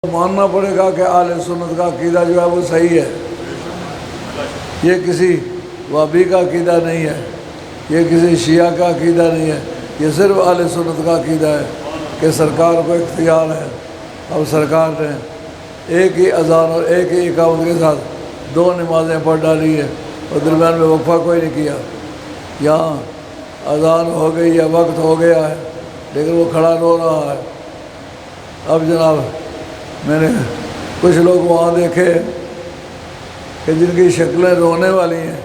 ماننا پڑے گا کہ اہل سنت کا عقیدہ جو ہے وہ صحیح ہے، یہ کسی وہابی کا عقیدہ نہیں ہے، یہ کسی شیعہ کا عقیدہ نہیں ہے، یہ صرف اہل سنت کا عقیدہ ہے کہ سرکار کو اختیار ہے۔ اب سرکار نے ایک ہی اذان اور ایک ہی اقامت کے ساتھ دو نمازیں پڑھ ڈالی ہے اور درمیان میں وقفہ کوئی نہیں کیا۔ یہاں اذان ہو گئی یا وقت ہو گیا ہے لیکن وہ کھڑا رو رہا ہے۔ اب جناب میں نے کچھ لوگ وہاں دیکھے کہ جن کی شکلیں رونے والی ہیں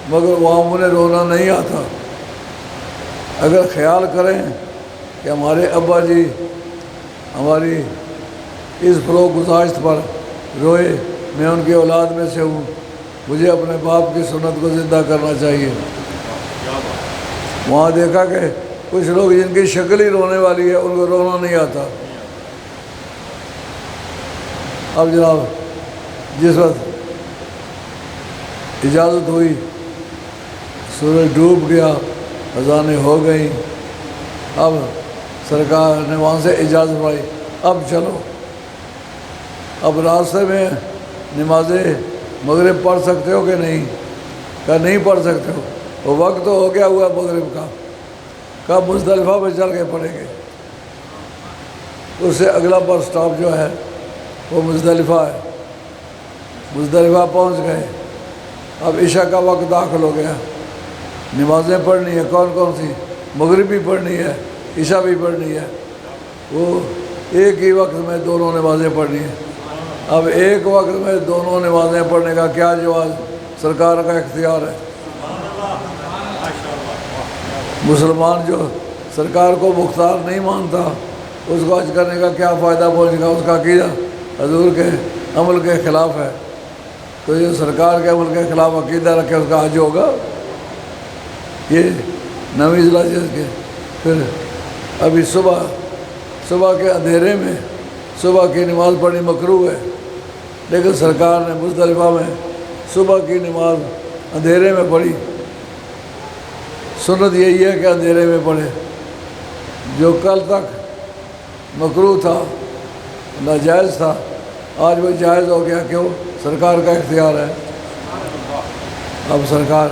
مگر وہاں انہیں رونا نہیں آتا۔ اگر خیال کریں کہ ہمارے ابا جی ہماری اس فروغ گزاشت پر روئے، میں ان کی اولاد میں سے ہوں، مجھے اپنے باپ کی سنت کو زندہ کرنا چاہیے۔ وہاں دیکھا کہ کچھ لوگ جن کی شکل ہی رونے والی ہے ان کو رونا نہیں آتا۔ اب جناب جس وقت اجازت ہوئی، سورج ڈوب گیا، اذانیں ہو گئیں، اب سرکار نے وہاں سے اجازت پائی، اب چلو۔ اب راستے میں نمازیں مغرب پڑھ سکتے ہو کہ نہیں؟ کہا نہیں پڑھ سکتے ہو، وہ وقت تو ہو گیا ہوا مغرب کا، کب مزدلفہ پہ چل کے پڑھیں گے؟ اس سے اگلا بس سٹاپ جو ہے وہ مزدلفہ ہے۔ مزدلفہ پہنچ گئے، اب عشاء کا وقت داخل ہو گیا، نمازیں پڑھنی ہے۔ کون کون سی؟ مغرب بھی پڑھنی ہے، عشاء بھی پڑھنی ہے، وہ ایک ہی وقت میں دونوں نمازیں پڑھنی ہیں۔ اب ایک وقت میں دونوں نمازیں پڑھنے کا کیا جواز؟ سرکار کا اختیار ہے۔ مسلمان جو سرکار کو مختار نہیں مانتا اس کو حج کرنے کا کیا فائدہ پہنچے گا؟ اس کا عقیدہ حضور کے عمل کے خلاف ہے، تو جو سرکار کے عمل کے خلاف عقیدہ رکھے اس کا حج ہوگا؟ یہ نویں ضلع کے پھر ابھی صبح کے اندھیرے میں صبح کی نماز پڑھنی مکروہ ہے، لیکن سرکار نے مزدلفہ میں صبح کی نماز اندھیرے میں پڑھی۔ سنت یہی ہے کہ اندھیرے میں پڑھے، جو کل تک مکروہ تھا، ناجائز تھا، آج وہ جائز ہو گیا۔ کیوں؟ سرکار کا اختیار ہے۔ اب سرکار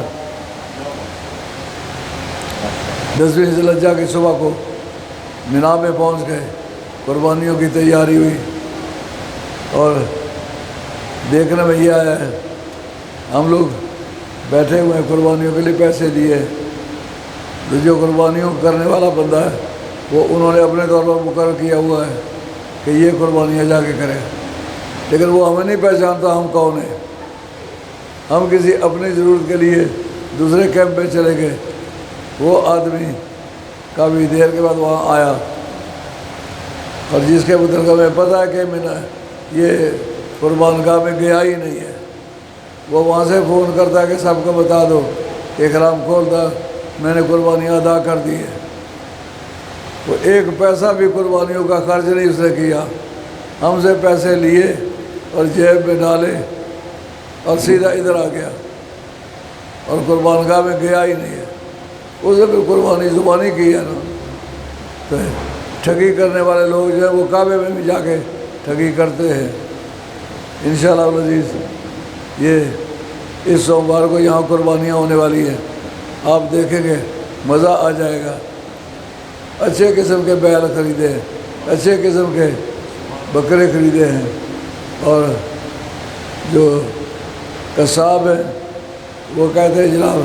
10ویں ذی الحجہ کی صبح کو مینا میں پہنچ گئے، قربانیوں کی تیاری ہوئی، اور دیکھنے میں یہ آیا ہے ہم لوگ بیٹھے ہوئے ہیں، قربانیوں کے لیے پیسے دیے، تو جو قربانیوں کرنے والا بندہ ہے وہ انہوں نے اپنے طور پر مقرر کیا ہوا ہے کہ یہ قربانیاں جا کے کرے، لیکن وہ ہمیں نہیں پہچانتا ہم کون ہیں۔ ہم کسی اپنی ضرورت کے لیے دوسرے کیمپ پہ چلے گئے، وہ آدمی کافی دیر کے بعد وہاں آیا، اور جس کے متعلق ہمیں پتہ ہے کہ میں یہ قربان گاہ میں گیا ہی نہیں ہے، وہ وہاں سے فون کرتا ہے کہ سب کو بتا دو احرام کھولتا، میں نے قربانیاں ادا کر دی ہے۔ وہ ایک پیسہ بھی قربانیوں کا خرچ نہیں اس نے کیا، ہم سے پیسے لیے اور جیب میں ڈالے اور سیدھا ادھر آ گیا، اور قربان گاہ میں گیا ہی نہیں ہے۔ اسے بھی قربانی زبانی کی ہے نا۔ تو ٹھگی کرنے والے لوگ جو ہیں وہ کعبے میں بھی جا کے ٹھگی کرتے ہیں۔ انشاءاللہ العزیز یہ اس سوموار کو یہاں قربانیاں ہونے والی ہیں، آپ دیکھیں گے مزہ آ جائے گا۔ اچھے قسم کے بیل خریدے ہیں، اچھے قسم کے بکرے خریدے ہیں، اور جو قصاب ہیں وہ کہتے ہیں جناب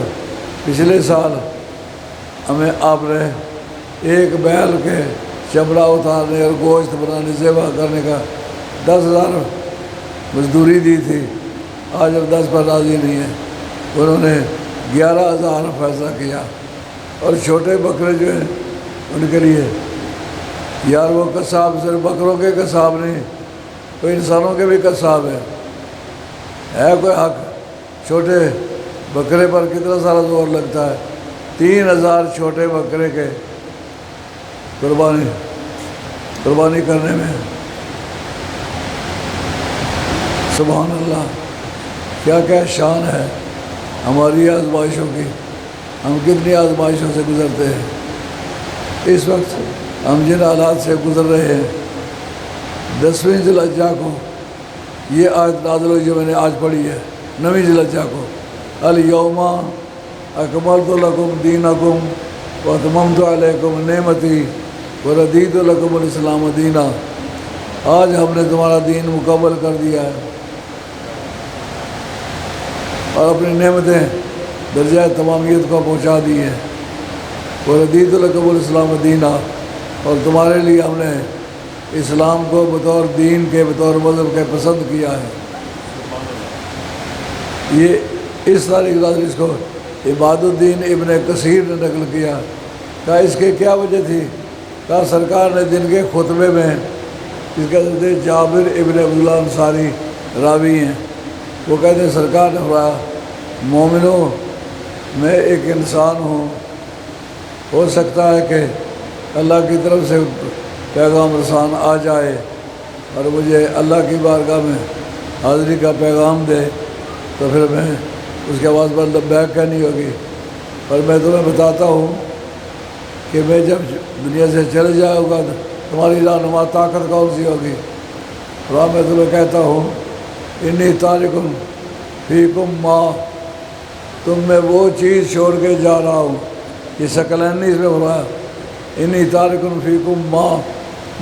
پچھلے سال ہمیں آپ نے ایک بیل کے چمڑا اتارنے اور گوشت بنانے ذبح کرنے کا 10,000 مزدوری دی تھی، آج اب 10 پر راضی نہیں ہے، انہوں نے 11,000 فیصلہ کیا۔ اور چھوٹے بکرے جو ہیں ان کے لیے یار وہ قصاب صرف بکروں کے قصاب نہیں، کوئی انسانوں کے بھی قصاب ہے کوئی حق؟ چھوٹے بکرے پر کتنا سارا زور لگتا ہے، 3,000 چھوٹے بکرے کے قربانی کرنے میں۔ سبحان اللہ، کیا کیا شان ہے ہماری آزمائشوں کی، ہم کتنی آزمائشوں سے گزرتے ہیں۔ اس وقت ہم جن حالات سے گزر رہے ہیں 10ویں ذی الحجہ کو یہ آیت نازل ہوئی جو میں نے آج پڑھی ہے، 9ویں ذی الحجہ کو، الیوم اکملت لکم دینکم واتممت علیکم نعمتی وردیت لکم الاسلام دینا، آج ہم نے تمہارا دین مکمل کر دیا ہے اور اپنی نعمتیں درجہ تمامیت کو پہنچا دی ہیں، وردیت لکم الاسلام دینا، اور تمہارے لیے ہم نے اسلام کو بطور دین کے، بطور مذہب کے پسند کیا ہے۔ یہ اس تاریخ نازل اس کو عباد الدین ابن کثیر نے نقل کیا، کہا اس کے کیا وجہ تھی؟ کہا سرکار نے دن کے خطبے میں، اس کے حضرت جابر ابن عبداللہ انصاری راوی ہیں، وہ کہتے ہیں سرکار نے فرمایا مومنوں میں ایک انسان ہوں، ہو سکتا ہے کہ اللہ کی طرف سے پیغام رسان آ جائے اور مجھے اللہ کی بارگاہ میں حاضری کا پیغام دے، تو پھر میں اس کے بعد پر لبیک کہنی ہوگی، اور میں تمہیں بتاتا ہوں کہ میں جب دنیا سے چل جاؤں گا تمہاری رہنما طاقت کون سی ہوگی؟ اور میں تمہیں کہتا ہوں انی تارکن فیکم ما، تم میں وہ چیز چھوڑ کے جا رہا ہوں، یہ ثقلین اس میں فرمایا انی تارکن فیکم ما،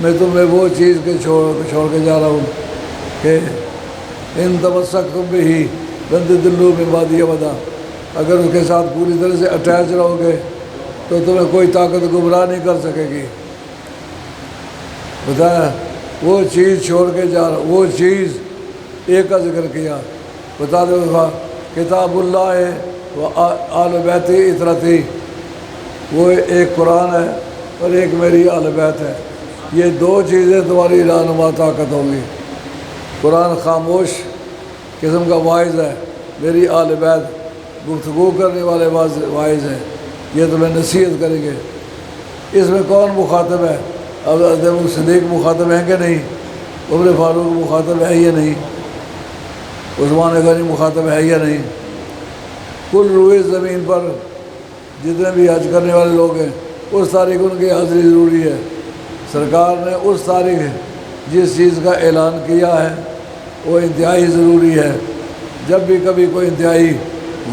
میں تمہیں وہ چیز کے چھوڑ کے جا رہا ہوں کہ ان تمسکتم بہ لن تضلوا من بعدی ابدا، اگر اس کے ساتھ پوری طرح سے اٹیچ رہو گے تو تمہیں کوئی طاقت گمراہ نہیں کر سکے گی۔ بتایا وہ چیز چھوڑ کے جا رہا، وہ چیز ایک کا ذکر کیا، بتا دو کتاب اللہ ہے وہ آل بیت اطرتی، وہ ایک قرآن ہے اور ایک میری آل بیت ہے، یہ دو چیزیں تمہاری رہنما طاقت ہوں گی۔ قرآن خاموش قسم کا واعظ ہے، میری آل بیت گفتگو کرنے والے واعظ ہیں، یہ تمہیں نصیحت کریں گے۔ اس میں کون مخاطب ہے؟ اب حضرت صدیق مخاطب ہیں کہ نہیں؟ عمر فاروق مخاطب ہے یا نہیں؟ عثمان غنی مخاطب ہے یا نہیں؟ کل روئے زمین پر جتنے بھی حج کرنے والے لوگ ہیں اس تاریخ ان کی حاضری ضروری ہے۔ سرکار نے اس تاریخ جس چیز کا اعلان کیا ہے وہ انتہائی ضروری ہے۔ جب بھی کبھی کوئی انتہائی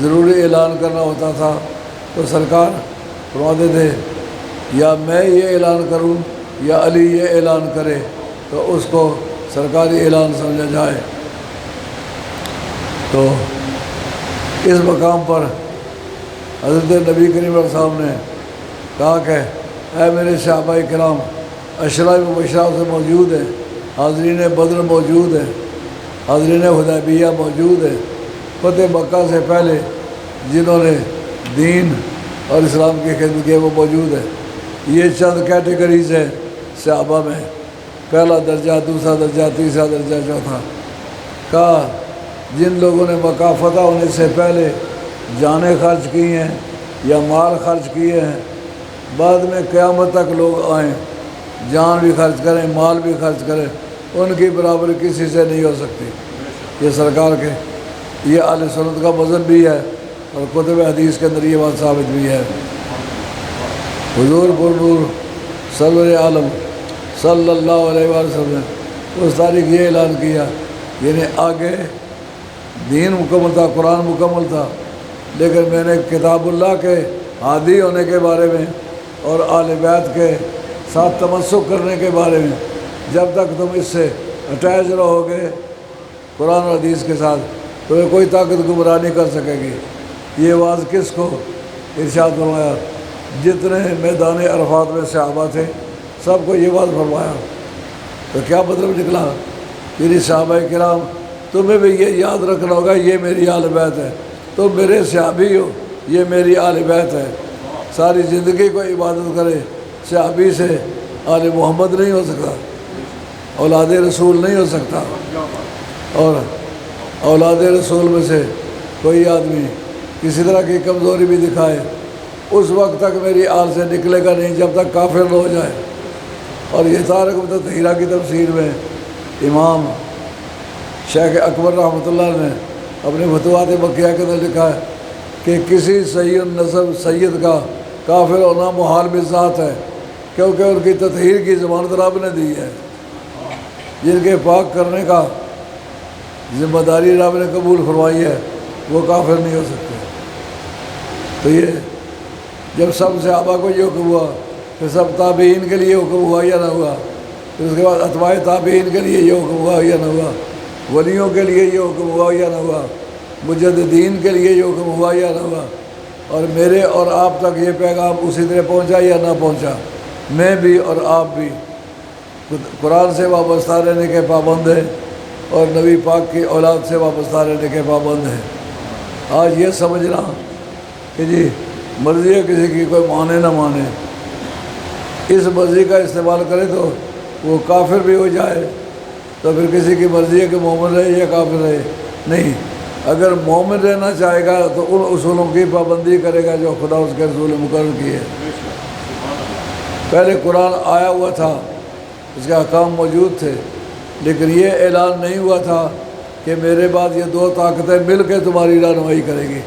ضروری اعلان کرنا ہوتا تھا تو سرکار فرماتے تھے یا میں یہ اعلان کروں یا علی یہ اعلان کرے تو اس کو سرکاری اعلان سمجھا جائے۔ تو اس مقام پر حضرت نبی کریم علیہ السلام نے کہا کہ اے میرے صحابہ کرام، عشرہ مبشرہ سے موجود ہیں، حاضرین بدر موجود ہیں، حاضرین حدیبیہ موجود ہیں، فتح مکہ سے پہلے جنہوں نے دین اور اسلام کی خدمت کی وہ موجود ہے۔ یہ چند کیٹیگریز ہیں صحابہ میں، پہلا درجہ، دوسرا درجہ، تیسرا درجہ، چوتھا۔ کہا جن لوگوں نے مکہ فتح ہونے سے پہلے جانیں خرچ کی ہیں یا مال خرچ کیے ہیں، بعد میں قیامت تک لوگ آئیں، جان بھی خرچ کریں، مال بھی خرچ کریں، ان کی برابری کسی سے نہیں ہو سکتی۔ یہ سرکار کے، یہ اہل سنت کا مذہب بھی ہے اور کتب حدیث کے اندر یہ بات ثابت بھی ہے۔ حضور پر نور سرور عالم صلی اللہ علیہ وآلہ وسلم اس تاریخ یہ اعلان کیا، یعنی آگے دین مکمل تھا، قرآن مکمل تھا، لیکن میں نے کتاب اللہ کے ہادی ہونے کے بارے میں اور آل بیت کے ساتھ تمسک کرنے کے بارے میں، جب تک تم اس سے اٹیچ رہو گے قرآن اور حدیث کے ساتھ تمہیں کوئی طاقت گمراہ نہیں کر سکے گی۔ یہ واز کس کو ارشاد فرمایا؟ جتنے میدان عرفات میں صحابہ تھے سب کو یہ بات فرمایا۔ تو کیا مطلب نکلا؟ یعنی صحابہ کرام تمہیں بھی یہ یاد رکھنا ہوگا یہ میری آل بیت ہے، تم میرے صحابی ہو، یہ میری آل بیت ہے۔ ساری زندگی کو عبادت کرے، صحابی سے آل محمد نہیں ہو سکتا، اولاد رسول نہیں ہو سکتا، اور اولاد رسول میں سے کوئی آدمی کسی طرح کی کمزوری بھی دکھائے اس وقت تک میری آل سے نکلے گا نہیں جب تک کافر نہ ہو جائے۔ اور یہ تارک تطہیرہ کی تفسیر میں امام شیخ اکبر رحمۃ اللہ نے اپنے فتوحات مکیہ کے اندر لکھا ہے کہ کسی سید نسب سید کا کافر ہونا محال بذات ہے، کیونکہ ان کی تطہیر کی ضمانت رب نے دی ہے۔ جن کے پاک کرنے کا ذمہ داری رب نے قبول فرمائی ہے وہ کافر نہیں ہو سکتے۔ تو یہ جب سب صحابہ کو یہ حکم ہوا، پھر سب تابعین کے لیے حکم ہوا یا نہ ہوا، پھر اس کے بعد اتباع تابعین کے لیے یہ حکم ہوا یا نہ ہوا، ولیوں کے لیے یہ حکم ہوا یا نہ ہوا، مجددین کے لیے یہ حکم ہوا یا نہ ہوا، اور میرے اور آپ تک یہ پیغام اسی طرح پہنچا یا نہ پہنچا، میں بھی اور آپ بھی قرآن سے وابستہ رہنے کے پابند ہیں اور نبی پاک کی اولاد سے وابستہ رہنے کے پابند ہیں۔ آج یہ سمجھنا کہ جی مرضی ہے کسی کی، کوئی مانے نہ مانے، اس مرضی کا استعمال کرے تو وہ کافر بھی ہو جائے، تو پھر کسی کی مرضی ہے کہ مومن رہے یا کافر رہے، نہیں۔ اگر مومن رہنا چاہے گا تو ان اصولوں کی پابندی کرے گا جو خدا اس کے رسول نے مقرر کیے۔ پہلے قرآن آیا ہوا تھا، اس کے احکام موجود تھے، لیکن یہ اعلان نہیں ہوا تھا کہ میرے بعد یہ دو طاقتیں مل کے تمہاری رہنمائی کرے گی،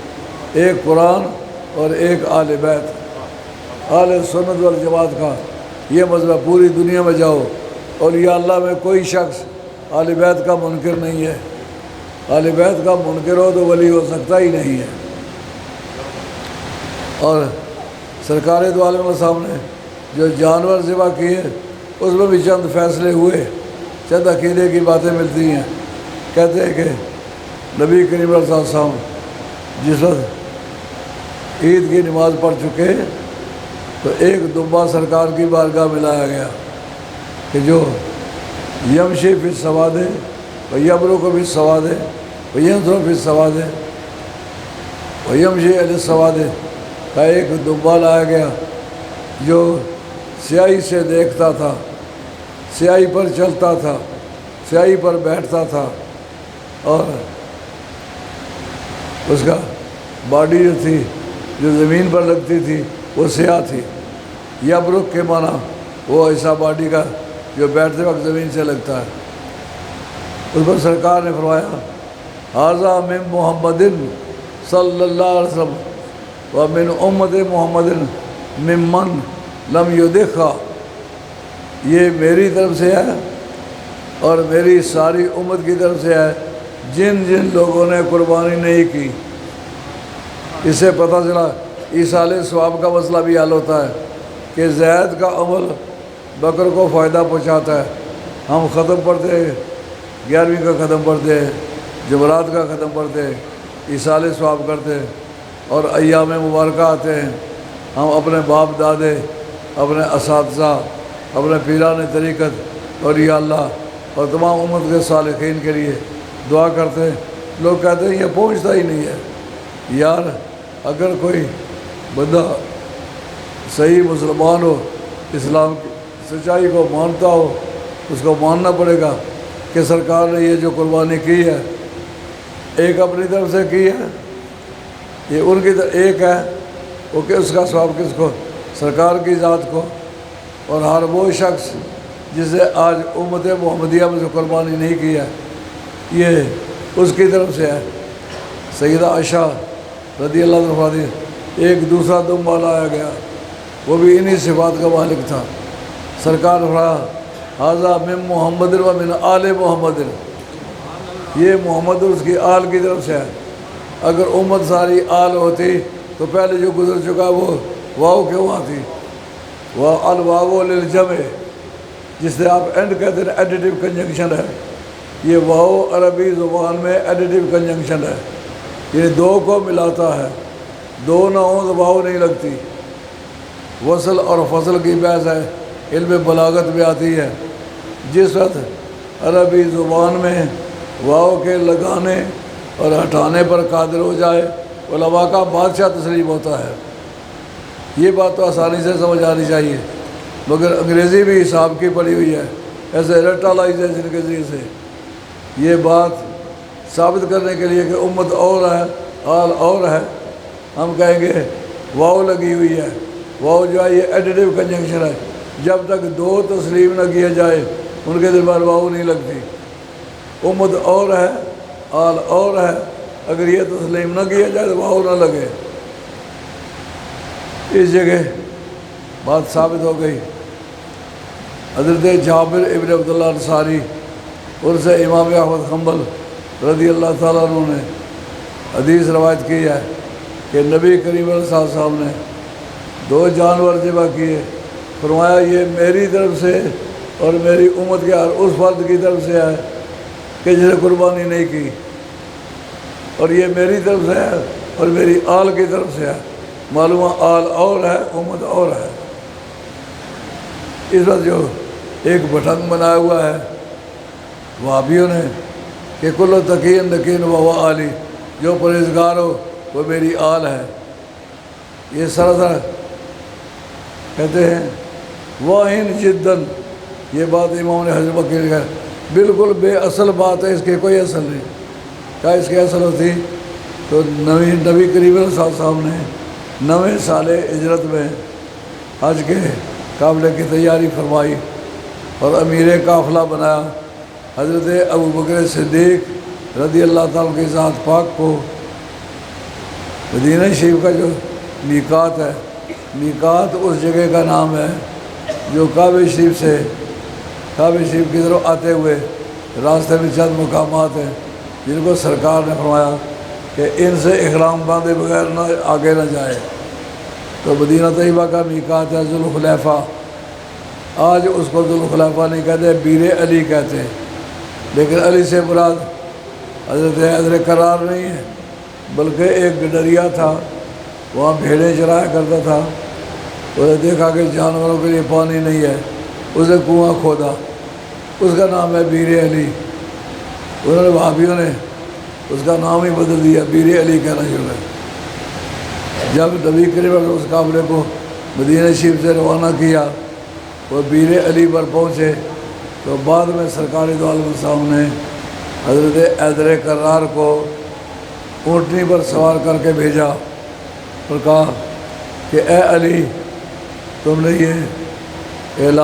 ایک قرآن اور ایک آل بیت۔ اہل سنت والجماعت کا یہ مذہب، پوری دنیا میں جاؤ اور یا اللہ میں کوئی شخص آل بیت کا منکر نہیں ہے، آل بیت کا منکر ہو تو ولی ہو سکتا ہی نہیں ہے۔ اور سرکار دو عالم صاحب نے جو جانور ذبح کیے اس میں بھی چند فیصلے ہوئے، چند عقیدے کی باتیں ملتی ہیں۔ کہتے ہیں کہ نبی کریم صلی اللہ علیہ وسلم جس وقت عید کی نماز پڑھ چکے تو ایک دمبا سرکار کی بارگاہ میں لایا گیا کہ جو یمشی فی السواد و یبرک فی السواد و ینظر فی السواد و یمشی علی السواد کا ایک دمبا لایا گیا جو سیاہی سے دیکھتا تھا، سیاہی پر چلتا تھا، سیاہی پر بیٹھتا تھا، اور اس کا باڈی جو تھی جو زمین پر لگتی تھی وہ سیاہ تھی۔ یبرک کے معنی وہ ایسا باڈی کا جو بیٹھتے وقت زمین سے لگتا ہے۔ اس پر سرکار نے فرمایا ھذا من محمد صلی اللہ علیہ وسلم ومن امت محمد ممن لم یدخا، یہ میری طرف سے ہے اور میری ساری امت کی طرف سے ہے جن جن لوگوں نے قربانی نہیں کی۔ اس سے پتہ چلا ایصال ثواب کا مسئلہ بھی حل ہوتا ہے کہ زید کا عمل بکر کو فائدہ پہنچاتا ہے۔ ہم ختم پڑھتے ہیں، 11ویں کا ختم پڑھتے ہیں، جمعرات کا ختم پڑھتے ہیں، ایصال ثواب کرتے ہیں، اور ایام مبارکہ آتے ہیں، ہم اپنے باپ دادے، اپنے اساتذہ، اپنے پیران طریقت اور یا اللہ اور تمام امت کے صالحین کے لیے دعا کرتے ہیں۔ لوگ کہتے ہیں یہ پہنچتا ہی نہیں ہے۔ یار اگر کوئی بندہ صحیح مسلمان ہو، اسلام کی سچائی کو مانتا ہو، اس کو ماننا پڑے گا کہ سرکار نے یہ جو قربانی کی ہے ایک اپنی طرف سے کی ہے، یہ ان کی طرف ایک ہے، وہ کہ اس کا ثواب کس کو؟ سرکار کی ذات کو۔ اور ہر وہ شخص جسے آج امت محمدیہ میں جو قربانی نہیں کی ہے یہ اس کی طرف سے ہے۔ سیدہ عائشہ رضی اللہ عنہ ایک دوسرا دمبا لایا گیا، وہ بھی انہی صفات کا مالک تھا۔ سرکار فرمایا ھذا من محمد و من آل محمد، یہ محمد اور اس کی آل کی طرف سے ہے۔ اگر امت ساری آل ہوتی تو پہلے جو گزر چکا وہ واو کیوں آتی؟ وہ الواو للجمع، جس سے آپ اینڈ کہتے ہیں، ایڈیٹیو کنجنکشن ہے۔ یہ واو عربی زبان میں ایڈیٹیو کنجنکشن ہے، یہ دو کو ملاتا ہے، دو نہ ہوں تو واو نہیں لگتی۔ وصل اور فصل کی بحث ہے، علم بلاغت میں آتی ہے۔ جس وقت عربی زبان میں واو کے لگانے اور ہٹانے پر قادر ہو جائے علماء کا بادشاہ تسلیم ہوتا ہے۔ یہ بات تو آسانی سے سمجھ آنی چاہیے، مگر انگریزی بھی حساب کی پڑی ہوئی ہے، ایسے رٹالائزیشن کے ذریعے سے یہ بات ثابت کرنے کے لیے کہ امت اور ہے، آل اور ہے، ہم کہیں گے واو لگی ہوئی ہے۔ واو جو ہے یہ ایڈیٹیو کنجنکشن ہے، جب تک دو تسلیم نہ کیا جائے ان کے دربار واو نہیں لگتی۔ امت اور ہے، آل اور ہے، اگر یہ تسلیم نہ کیا جائے تو واو نہ لگے۔ اس جگہ بات ثابت ہو گئی۔ حضرت جابر ابن عبداللہ انصاری ان سے امام احمد حنبل رضی اللہ تعالیٰ عنہ نے حدیث روایت کی ہے کہ نبی کریم علیہ الصلوۃ والسلام نے 2 جانور ذبح کیے، فرمایا یہ میری طرف سے اور میری امت کے ہر اس فرد کی طرف سے ہے کہ جس نے قربانی نہیں کی، اور یہ میری طرف سے ہے اور میری آل کی طرف سے ہے۔ معلوم آل اور ہے، امت اور ہے۔ اس وقت جو ایک بٹھنگ بنایا ہوا ہے وہابیوں نے کہ کل تقین نقین و عالی، جو پرہیزگار ہو وہ میری آل ہے، یہ سراسر کہتے ہیں واہن جدن، یہ بات امام نے حضرت بکر نے کہا بالکل بے اصل بات ہے، اس کے کوئی اصل نہیں۔ کیا اس کی اصل ہوتی تو نبی کریم صلی اللہ علیہ وسلم نے 9 سال ہجرت میں حج کے قافلے کی تیاری فرمائی اور امیر قافلہ بنایا حضرت ابوبکر صدیق رضی اللہ تعالیٰ کی ذات پاک کو۔ مدینہ شریف کا جو میقات ہے، میقات اس جگہ کا نام ہے جو کعبہ شریف کی طرف آتے ہوئے راستے میں چند مقامات ہیں جن کو سرکار نے فرمایا کہ ان سے احرام باندھے بغیر نہ آگے نہ جائے۔ تو مدینہ طیبہ کا میقات ہے ذوالخلیفہ، آج اس کو ذوالخلیفہ نہیں کہتے، بیر علی کہتے ہیں، لیکن علی سے مراد حضرت حیدر کرار نہیں ہے، بلکہ ایک گڈریا تھا، وہاں بھیڑیں چرایا کرتا تھا۔ اس نے دیکھا کہ جانوروں کے لیے پانی نہیں ہے، اس نے کنواں کھودا، اس کا نام ہے بیر علی۔ انہوں نے وہابیوں نے اس کا نام ہی بدل دیا، بیر علی کہنا شروع ہے۔ جب نبی کریم نے اس قافلے کو مدینہ شریف سے روانہ کیا، وہ بیر علی پر پہنچے تو بعد میں سرکار دو عالم السلام نے حضرت حیدر کرار کو اونٹنی پر سوار کر کے بھیجا اور کہا کہ اے علی، تم نے یہ اعلان